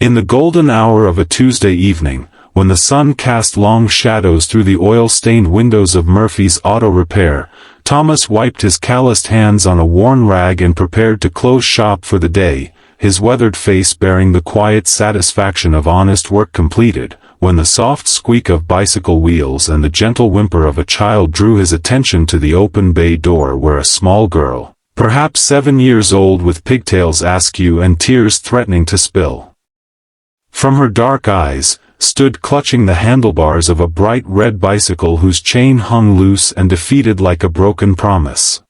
In the golden hour of a Tuesday evening, when the sun cast long shadows through the oil-stained windows of Murphy's Auto Repair, Thomas wiped his calloused hands on a worn rag and prepared to close shop for the day, his weathered face bearing the quiet satisfaction of honest work completed, when the soft squeak of bicycle wheels and the gentle whimper of a child drew his attention to the open bay door where a small girl, perhaps 7 years old with pigtails askew and tears threatening to spill from her dark eyes, stood clutching the handlebars of a bright red bicycle whose chain hung loose and defeated like a broken promise.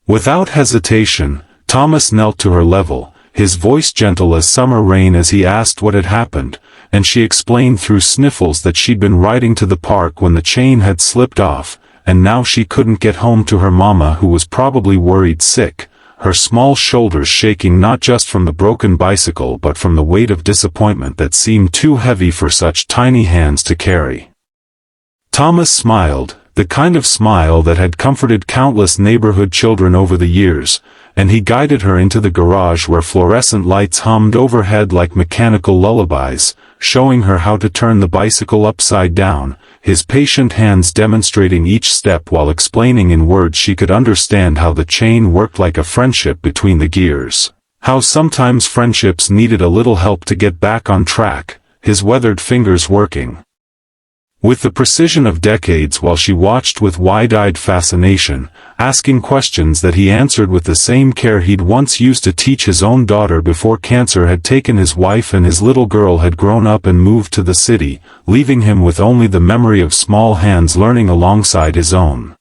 Without hesitation, Thomas knelt to her level, his voice gentle as summer rain as he asked what had happened, and she explained through sniffles that she'd been riding to the park when the chain had slipped off, and now she couldn't get home to her mama who was probably worried sick, her small shoulders shaking not just from the broken bicycle but from the weight of disappointment that seemed too heavy for such tiny hands to carry. Thomas smiled, the kind of smile that had comforted countless neighborhood children over the years, and he guided her into the garage where fluorescent lights hummed overhead like mechanical lullabies, showing her how to turn the bicycle upside down, his patient hands demonstrating each step while explaining in words she could understand how the chain worked like a friendship between the gears, how sometimes friendships needed a little help to get back on track, his weathered fingers working with the precision of decades while she watched with wide-eyed fascination, asking questions that he answered with the same care he'd once used to teach his own daughter before cancer had taken his wife and his little girl had grown up and moved to the city, leaving him with only the memory of small hands learning alongside his own.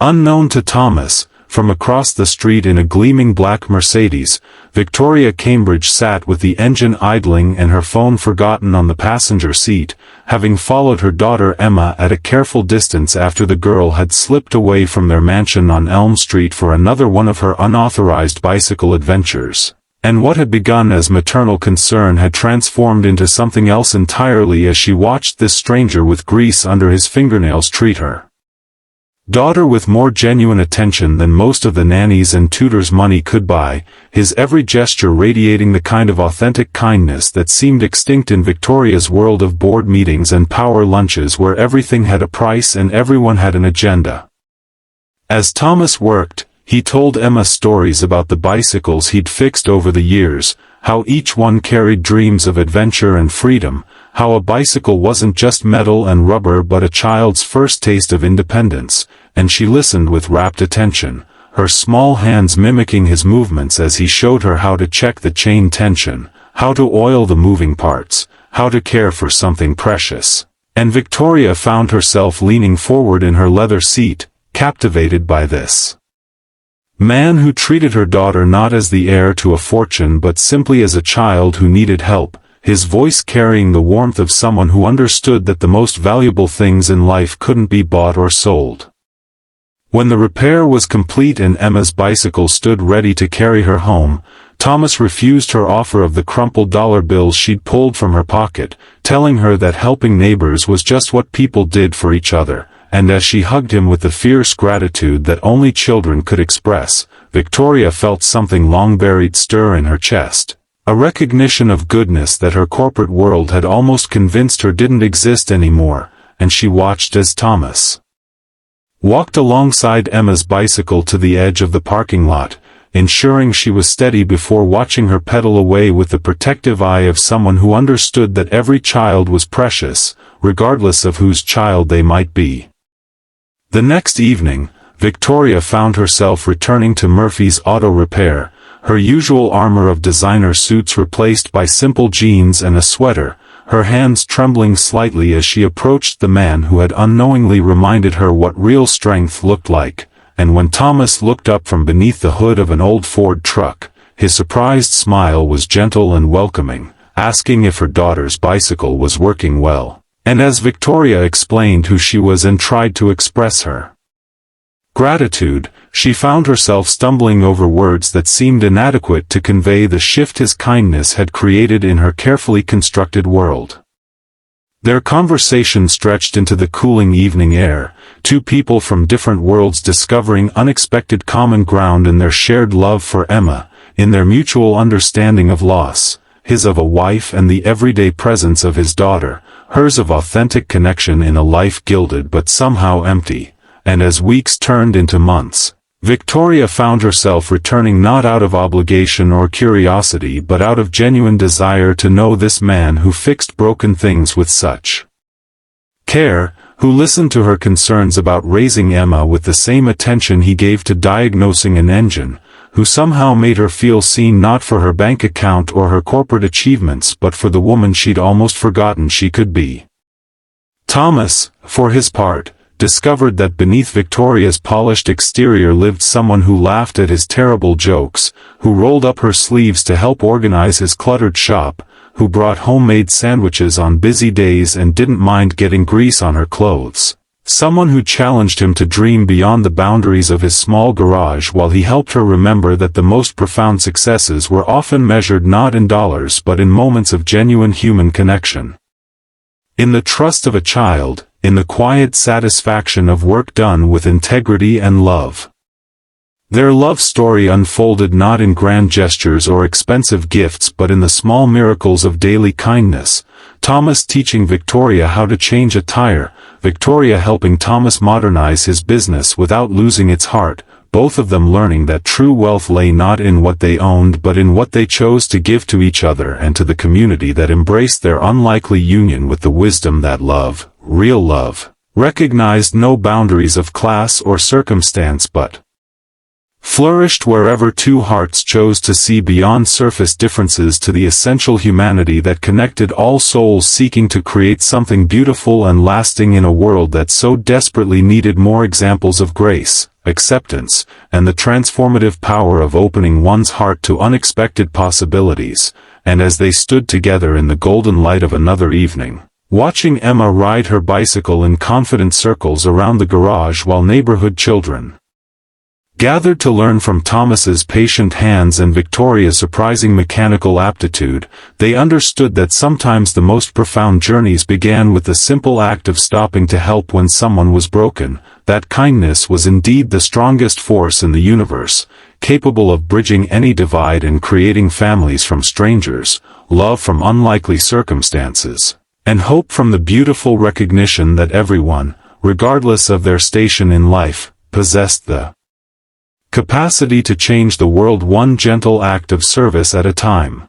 Unknown to Thomas, from across the street in a gleaming black Mercedes, Victoria Cambridge sat with the engine idling and her phone forgotten on the passenger seat, having followed her daughter Emma at a careful distance after the girl had slipped away from their mansion on Elm Street for another one of her unauthorized bicycle adventures. And what had begun as maternal concern had transformed into something else entirely as she watched this stranger with grease under his fingernails treat her daughter with more genuine attention than most of the nannies and tutors money could buy, his every gesture radiating the kind of authentic kindness that seemed extinct in Victoria's world of board meetings and power lunches where everything had a price and everyone had an agenda. As Thomas worked, he told Emma stories about the bicycles he'd fixed over the years, how each one carried dreams of adventure and freedom, how a bicycle wasn't just metal and rubber but a child's first taste of independence, and she listened with rapt attention, her small hands mimicking his movements as he showed her how to check the chain tension, how to oil the moving parts, how to care for something precious. And Victoria found herself leaning forward in her leather seat, captivated by this man who treated her daughter not as the heir to a fortune but simply as a child who needed help, his voice carrying the warmth of someone who understood that the most valuable things in life couldn't be bought or sold. When the repair was complete and Emma's bicycle stood ready to carry her home, Thomas refused her offer of the crumpled dollar bills she'd pulled from her pocket, telling her that helping neighbors was just what people did for each other, and as she hugged him with the fierce gratitude that only children could express, Victoria felt something long buried stir in her chest. A recognition of goodness that her corporate world had almost convinced her didn't exist anymore, and she watched as Thomas walked alongside Emma's bicycle to the edge of the parking lot, ensuring she was steady before watching her pedal away with the protective eye of someone who understood that every child was precious, regardless of whose child they might be. The next evening, Victoria found herself returning to Murphy's Auto Repair, her usual armor of designer suits replaced by simple jeans and a sweater, her hands trembling slightly as she approached the man who had unknowingly reminded her what real strength looked like, and when Thomas looked up from beneath the hood of an old Ford truck, his surprised smile was gentle and welcoming, asking if her daughter's bicycle was working well, and as Victoria explained who she was and tried to express her gratitude, she found herself stumbling over words that seemed inadequate to convey the shift his kindness had created in her carefully constructed world. Their conversation stretched into the cooling evening air, two people from different worlds discovering unexpected common ground in their shared love for Emma, in their mutual understanding of loss, his of a wife and the everyday presence of his daughter, hers of authentic connection in a life gilded but somehow empty. And as weeks turned into months, Victoria found herself returning not out of obligation or curiosity but out of genuine desire to know this man who fixed broken things with such care, who listened to her concerns about raising Emma with the same attention he gave to diagnosing an engine, who somehow made her feel seen not for her bank account or her corporate achievements but for the woman she'd almost forgotten she could be. Thomas, for his part, discovered that beneath Victoria's polished exterior lived someone who laughed at his terrible jokes, who rolled up her sleeves to help organize his cluttered shop, who brought homemade sandwiches on busy days and didn't mind getting grease on her clothes. Someone who challenged him to dream beyond the boundaries of his small garage while he helped her remember that the most profound successes were often measured not in dollars but in moments of genuine human connection. In the trust of a child, in the quiet satisfaction of work done with integrity and love. Their love story unfolded not in grand gestures or expensive gifts but in the small miracles of daily kindness, Thomas teaching Victoria how to change a tire, Victoria helping Thomas modernize his business without losing its heart, both of them learning that true wealth lay not in what they owned but in what they chose to give to each other and to the community that embraced their unlikely union with the wisdom that love, real love, recognized no boundaries of class or circumstance but flourished wherever two hearts chose to see beyond surface differences to the essential humanity that connected all souls seeking to create something beautiful and lasting in a world that so desperately needed more examples of grace, acceptance, and the transformative power of opening one's heart to unexpected possibilities. And as they stood together in the golden light of another evening, watching Emma ride her bicycle in confident circles around the garage while neighborhood children gathered to learn from Thomas's patient hands and Victoria's surprising mechanical aptitude, they understood that sometimes the most profound journeys began with the simple act of stopping to help when someone was broken, that kindness was indeed the strongest force in the universe, capable of bridging any divide and creating families from strangers, love from unlikely circumstances, and hope from the beautiful recognition that everyone, regardless of their station in life, possessed the capacity to change the world one gentle act of service at a time.